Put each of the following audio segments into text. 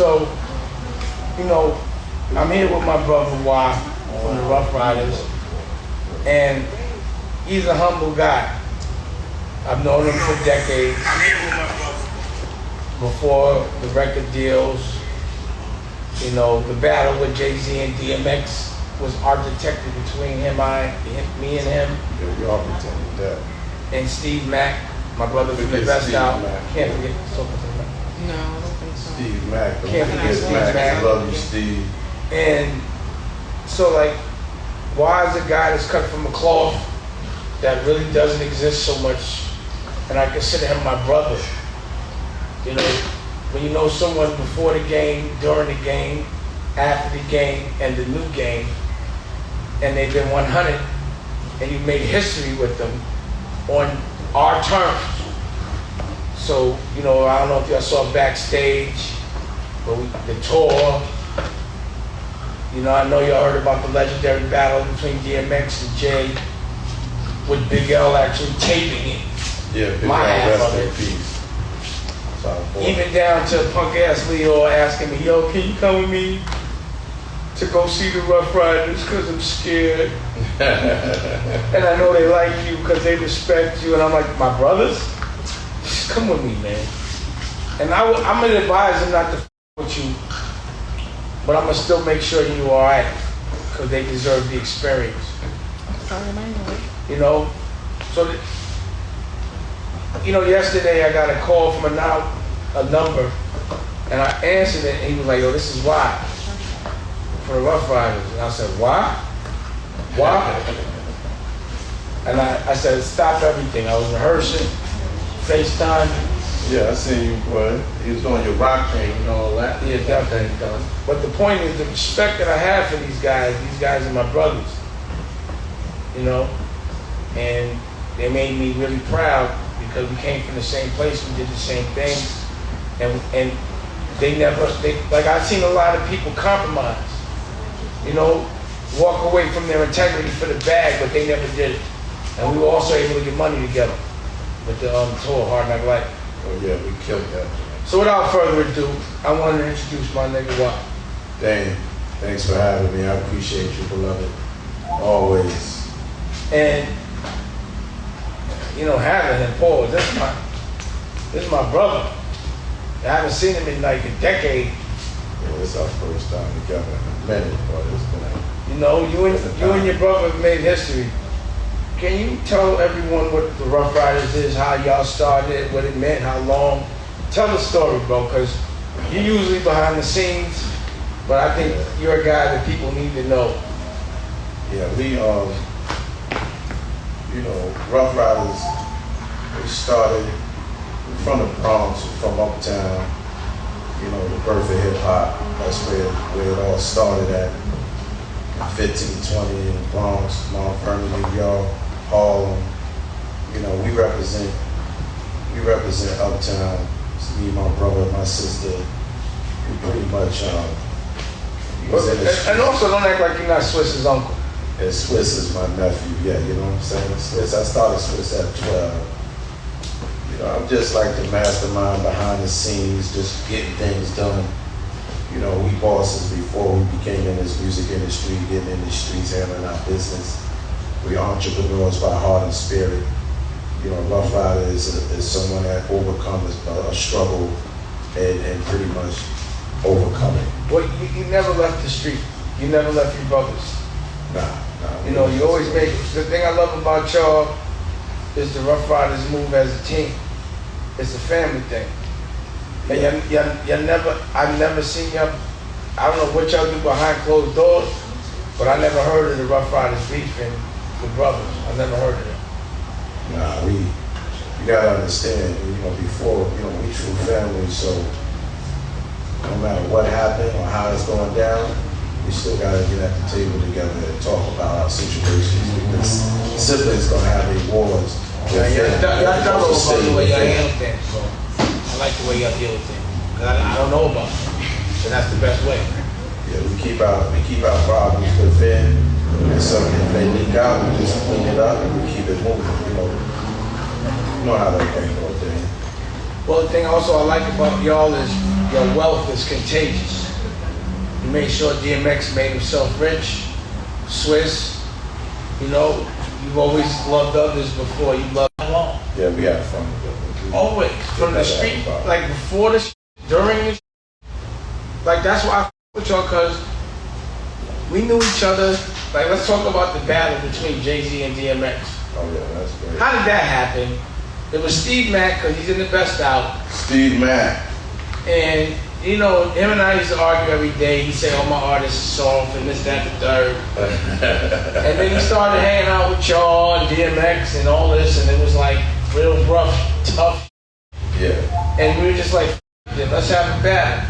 So, you know, I'm here with my brother Y from the Rough Riders, and he's a humble guy. I've known him for decades. I'm here with my brother. Before the record deals, you know, the battle with Jay-Z and DMX was architected between me and him. Yeah, we all pretended that. And Steve Mack, my brother from the Best Out. Can't forget No, I don't think so. Steve Mack. Can't forget Steve Mack. I love you, Steve. And so, like, why is a guy that's cut from a cloth that really doesn't exist so much, and I consider him my brother? You know, when you know someone before the game, during the game, after the game, and the new game, and they've been 100, and you've made history with them on our terms. So, you know, I don't know if y'all saw backstage, but the tour. You know, I know y'all heard about the legendary battle between DMX and Jay, with Big L actually taping it. Yeah, Big My L, half rest of in it. peace. Even down to punk ass Leo asking me, yo, can you come with me to go see the Rough Riders because I'm scared. And I know they like you because they respect you. And I'm like, my brothers, just come with me, man. And I'm going to advise them not to with you, but I'm going to still make sure you're all right because they deserve the experience. Sorry, You know? So, you know, yesterday I got a call from a number, and I answered it, and he was like, yo, this is why. For the Rough Riders. And I said, why? Why? And I said, stop everything. I was rehearsing, FaceTime. Yeah, I seen you, boy. You was doing your rock thing and all that. Yeah, definitely done. But the point is the respect that I have for these guys are my brothers. You know? And they made me really proud because we came from the same place, we did the same things. And like I've seen a lot of people compromise. You know, walk away from their integrity for the bag, but they never did it. And we were also able to get money together with the tour, Hard Knock Life. Oh yeah, we killed that. So without further ado, I wanted to introduce my nigga Watt. Dane, thanks for having me. I appreciate you, beloved. Always. And, you know, having him, Paul, this is my brother. I haven't seen him in like a decade. Yeah, it's our first time together in a minute, but it's been You know, you and your brother have made history. Can you tell everyone what the Rough Riders is, how y'all started, what it meant, how long? Tell the story, bro, because you're usually behind the scenes, but I think you're a guy that people need to know. Yeah, we, you know, Rough Riders, we started from the Bronx, from Uptown, you know, the birth of hip hop. That's where it all started at. 1520 in the Bronx, Mount Vernon, New York, Harlem. You know, we represent Uptown. It's me, my brother, my sister. We pretty much, And also don't act like you're not Swiss's uncle. and Swiss is my nephew, yeah, you know what I'm saying? Swiss, I started Swiss at 12. You know, I'm just like the mastermind behind the scenes, just getting things done. You know, we bosses before we became in this music industry, getting in the streets, handling our business. We entrepreneurs by heart and spirit. You know, Rough Rider is someone that overcomes a struggle and pretty much overcome it. Well, you never left the street. You never left your brothers. Nah. You know, you always make, the thing I love about y'all is the Rough Riders move as a team. It's a family thing. And I've never seen y'all, I don't know what y'all do behind closed doors, but I never heard of the Rough Riders beefing with brothers. I never heard of it. Nah, you gotta understand, you know, before, you know, we true family, so no matter what happened or how it's going down, we still gotta get at the table together and talk about our situations because siblings gonna have their wars. Y'all know about the way y'all handle things, bro. I like the way y'all deal with things. Cause I don't know about it. And that's the best way. Yeah, we keep our problems within, and so if they leak out, we just clean it up and we keep it moving, you know. You know how that thing goes, thing. Well, the thing also I like about y'all is your wealth is contagious. You made sure DMX made himself rich, Swiss, you know, you've always loved others before you loved alone. Yeah, we had fun. Always. From the street, like before the during the like that's why I with y'all, cause we knew each other. Like let's talk about the battle between Jay-Z and DMX. Oh yeah, that's great. How did that happen? It was Steve Mack, cause he's in the best out. Steve Mack. And you know, him and I used to argue every day. He'd say, "Oh, my artist is soft and this, that, the third." And then he started hanging out with y'all and DMX and all this, and it was like real rough, tough. Yeah. And we were just like, "Then let's have a battle."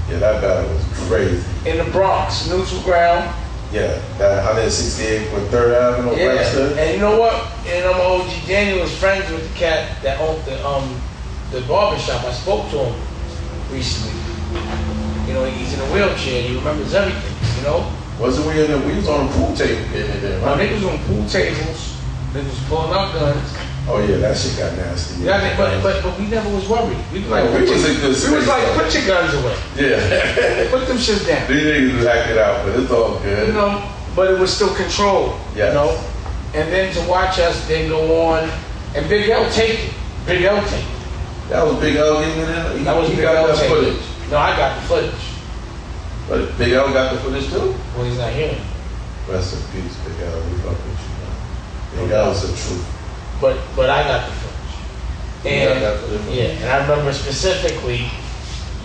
Yeah, that battle was crazy. In the Bronx, neutral ground. Yeah, that 168 with 3rd Avenue, Yeah. Webster. And you know what? And OG Daniel was friends with the cat that owned the barbershop. I spoke to him recently. You know, he's in a wheelchair. He remembers everything. You know. Wasn't we in there? We was on a pool table getting it there, My right? niggas on pool tables. Niggas pulling out guns. Oh yeah, that shit got nasty. Yeah, but we never was worried. We was like, Oh, we was in good we was space, like, though. put your guns away. Yeah. Put them shits down. These niggas acted out, but it's all good. You know, but it was still controlled. Yes. You know, and then to watch us then go on, and Big L take it. Big L take it. That was Big L getting it in. That was He Big got L that take footage. it. No, I got the footage. But Big L got the footage too. Well, he's not here. Rest in peace, Big L. We fuck with you, man. Big L's the truth. But I got the footage. You And got that footage? yeah, and I remember specifically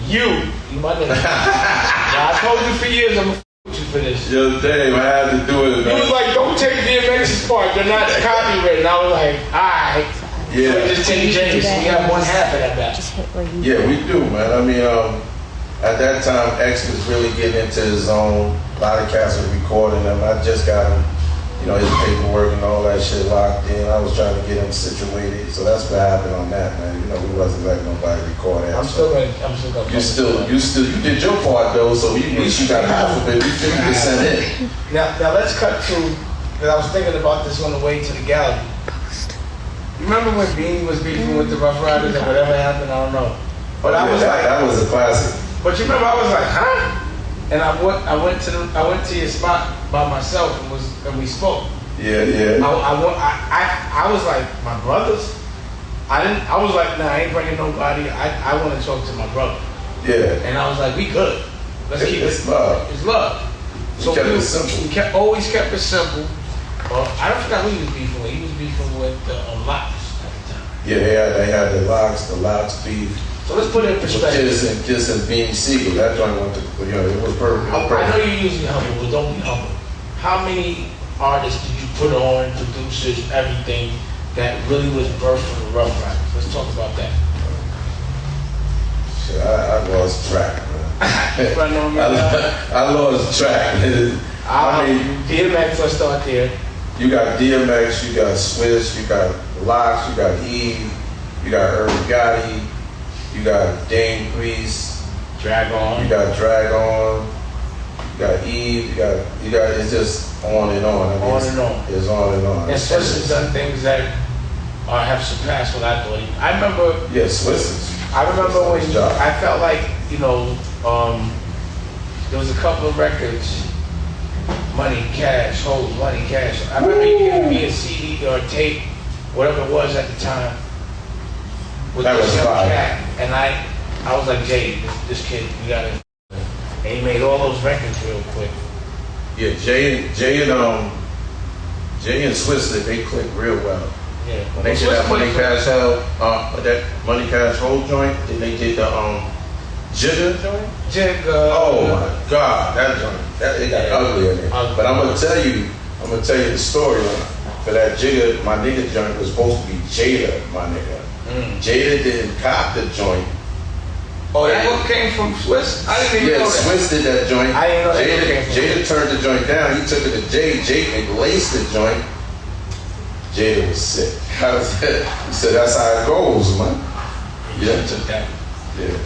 you might know. Now, I told you for years I'm gonna with you for this. Yo, Dave, I had to do it, You man. was like, don't take DMX's part. They're not copywritten. I was like, all right. Yeah. So just take James. We have one half of that battle. Just hit where you. Yeah, we do, man. I mean, at that time, X was really getting into his own. A lot of cats were recording him. I just got him, you know, his paperwork and all that shit locked in. I was trying to get him situated. So that's what happened on that, man. You know, we wasn't letting nobody record that. I'm still gonna. You did your part though, so at least you got half of it. You 50% in. Now let's cut to, because I was thinking about this on the way to the gallery. You remember when Beanie was beefing with the Rough Riders and whatever happened? I don't know. But I was like, that was a classic. but you remember I was like, huh? And I went to your spot by myself and we spoke. Yeah. I was like, my brothers? I was like, nah, I ain't bringing nobody. I want to talk to my brother. Yeah. And I was like, we good. Let's keep it. It's love. It's love. We kept it simple. We always kept it simple. I don't forget who he was beefing with. He was beefing with Locks at the time. Yeah, they had the locks beef. So let's put it in perspective. Kiss and Beanie Siegel. That joint went to, you know, it was perfect. I know you're usually humble, but don't be humble. How many artists did you put on, producers, everything that really was birthed from the Rough Riders? Let's talk about that. Shit, I lost track, man. Right on me now. I lost track. I mean, DMX, let's start there. you got DMX, you got Swiss, you got Locks, you got Eve, you got Irv Gotti, you got Dame Priest, Drag On. you got Drag On, you got Eve, you got it's just on and on. I mean, On and on. It's on and on. And Swiss has done things that have surpassed what I thought. I remember. Yeah, Swiss is. I remember when Nice job. I felt like, you know, there was a couple of records, Money Cash, Hold Money Cash. I remember you giving me a CD or a tape, whatever it was at the time, with That this was young fire. cat, and I was like, Jay, this kid, we gotta. And he made all those records real quick. Yeah, Jay and Swiss, they click real well. Yeah. When they did that Money Cash Hold joint, then they did the Jigga joint. Jigga. Oh my God, that joint, it got ugly in it. Ugly. But I'm gonna tell you the story for that Jigga, my nigga joint was supposed to be Jada, my nigga. Jada didn't cop the joint. Oh, that one came from Swiss? I didn't even know that. Swiss did that joint. I didn't know that. Jada turned the joint down. He took it to Jay. Jay laced the joint. Jada was sick. He said, that's how it goes, man. Yeah. He took that. Yeah.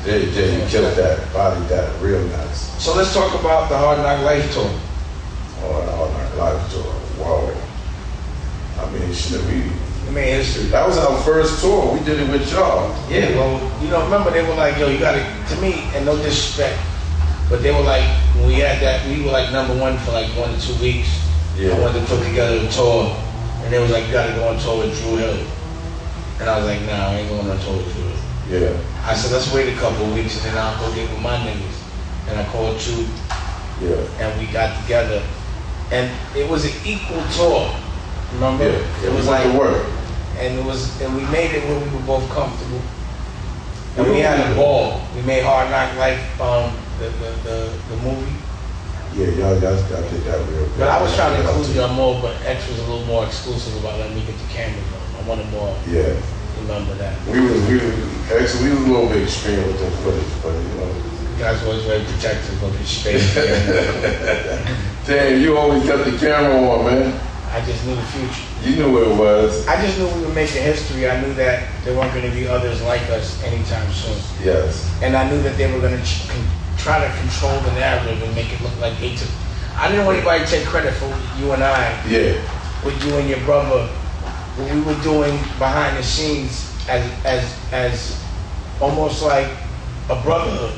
Jay killed that, bodied that real nice. So let's talk about the Hard Knock Life tour. Oh, Hard Knock Life tour. Wow. I mean, shit, We made history. That was our first tour. We did it with y'all. Yeah, well, you know, remember they were like, yo, you gotta, to me, and no disrespect, but they were like, when we had that, we were like #1 for like 1 to 2 weeks. Yeah. I wanted to put together a tour, and they was like, you gotta go on tour with Drew Hill. And I was like, nah, I ain't going on tour with Drew Hill. Yeah. I said, let's wait a couple of weeks and then I'll go get with my niggas. And I called you, Yeah. and we got together. And it was an equal tour, remember? Yeah. It was like like, the work. and we made it where we were both comfortable. And we had a ball. We made Hard Knock Life, the movie. Yeah, y'all did that real good. But I was trying to include y'all more, but X was a little more exclusive about letting me get the cameras on. I wanted more. Yeah. Remember that. We was actually we was a little bit extreme with the footage, but you know. You guys were always very protective of your space. Damn, you always got the camera on, man. I just knew the future. You knew what it was. I just knew we were making history. I knew that there weren't going to be others like us anytime soon. Yes. And I knew that they were going to try to control the narrative and make it look like they took. I didn't want anybody to take credit for you and I, Yeah. with you and your brother, what we were doing behind the scenes as almost like a brotherhood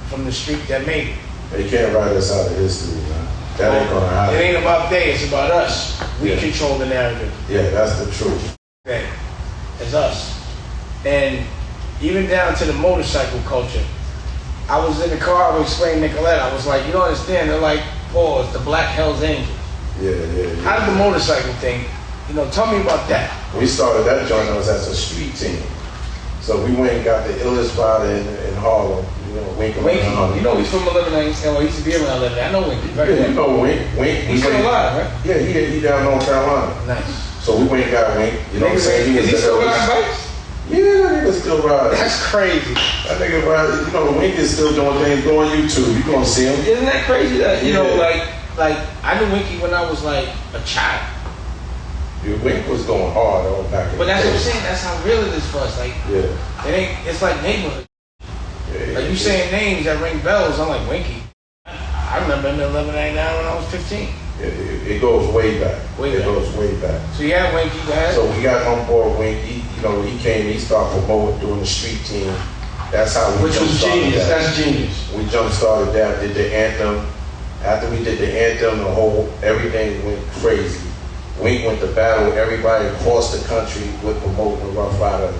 from the street that made it. They can't write us out of history, man. That ain't gonna happen. It ain't about they, it's about us. We Yeah. control the narrative. Yeah, that's the truth. Okay, it's us. And even down to the motorcycle culture. I was in the car, I was explaining Nicolette, I was like, you don't understand, they're like, oh, it's the Black Hells Angels. Yeah. How did the motorcycle thing, tell me about that. We started that joint as a street team. So we went and got the illest rider in Harlem. Wink. Winky, he's from 11, he used to be around 11. I know Winky, very Yeah, you well. know Wink. He's still alive, right? Yeah, he down North Carolina. Nice. So we went and got Wink. You know what I'm saying? Is he still riding bikes? Yeah, that nigga still riding. That's crazy. That nigga riding. Wink is still doing things. Go on YouTube. You gonna see him. Isn't that crazy that, Yeah. like I knew Winky when I was like a child. Your Wink was going hard all back in But the that's day. what I'm saying, that's how real it is for us. Like, Yeah. it's like neighborhood. Yeah, Like you saying names that ring bells, I'm like Winky. I remember him in 1199 when I was 15. It goes way back. It goes way back. So you had Winky, go ahead. So we got on board Wink. He came, he started promoting, doing the street team. That's how we Which was jump-started genius, that. that's genius. We jump started that, did the anthem. After we did the anthem, everything went crazy. Wink went to battle everybody across the country with promoting the Rough Rider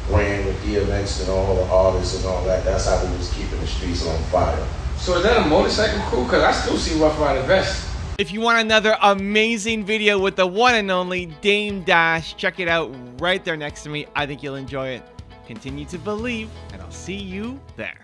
brand with DMX and all the artists and all that. That's how we was keeping the streets on fire. So is that a motorcycle crew? Cause I still see Rough Rider vest. If you want another amazing video with the one and only Dame Dash, check it out right there next to me. I think you'll enjoy it. Continue to believe, and I'll see you there.